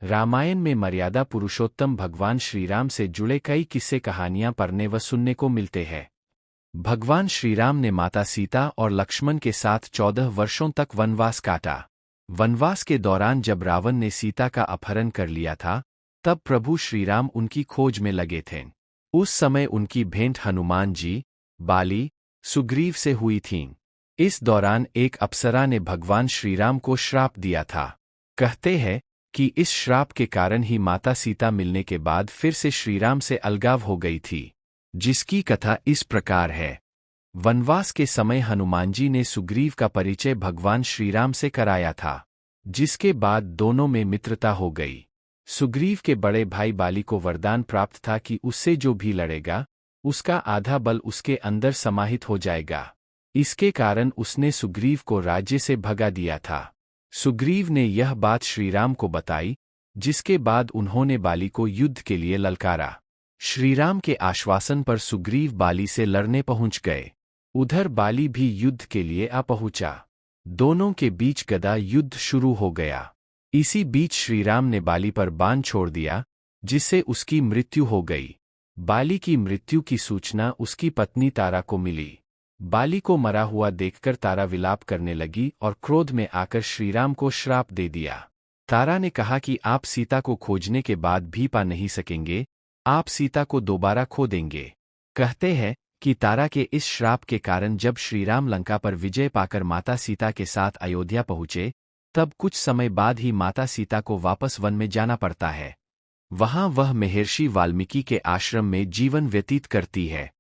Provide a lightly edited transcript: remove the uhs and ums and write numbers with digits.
रामायण में मर्यादा पुरुषोत्तम भगवान श्रीराम से जुड़े कई किस्से कहानियां पढ़ने व सुनने को मिलते हैं। भगवान श्रीराम ने माता सीता और लक्ष्मण के साथ 14 वर्षों तक वनवास काटा। वनवास के दौरान जब रावण ने सीता का अपहरण कर लिया था, तब प्रभु श्रीराम उनकी खोज में लगे थे। उस समय उनकी भेंट हनुमान जी, बाली, सुग्रीव से हुई थी। इस दौरान एक अप्सरा ने भगवान श्रीराम को श्राप दिया था। कहते हैं कि इस श्राप के कारण ही माता सीता मिलने के बाद फिर से श्रीराम से अलगाव हो गई थी, जिसकी कथा इस प्रकार है। वनवास के समय हनुमान जी ने सुग्रीव का परिचय भगवान श्रीराम से कराया था, जिसके बाद दोनों में मित्रता हो गई। सुग्रीव के बड़े भाई बाली को वरदान प्राप्त था कि उससे जो भी लड़ेगा, उसका आधा बल उसके अंदर समाहित हो जाएगा। इसके कारण उसने सुग्रीव को राज्य से भगा दिया था। सुग्रीव ने यह बात श्रीराम को बताई, जिसके बाद उन्होंने बाली को युद्ध के लिए ललकारा। श्रीराम के आश्वासन पर सुग्रीव बाली से लड़ने पहुंच गए। उधर बाली भी युद्ध के लिए आ पहुंचा। दोनों के बीच गदा युद्ध शुरू हो गया। इसी बीच श्रीराम ने बाली पर बाण छोड़ दिया, जिससे उसकी मृत्यु हो गई। बाली की मृत्यु की सूचना उसकी पत्नी तारा को मिली। बाली को मरा हुआ देखकर तारा विलाप करने लगी और क्रोध में आकर श्रीराम को श्राप दे दिया। तारा ने कहा कि आप सीता को खोजने के बाद भी पा नहीं सकेंगे, आप सीता को दोबारा खो देंगे। कहते हैं कि तारा के इस श्राप के कारण जब श्रीराम लंका पर विजय पाकर माता सीता के साथ अयोध्या पहुंचे, तब कुछ समय बाद ही माता सीता को वापस वन में जाना पड़ता है। वहां वह महर्षि वाल्मीकि के आश्रम में जीवन व्यतीत करती है।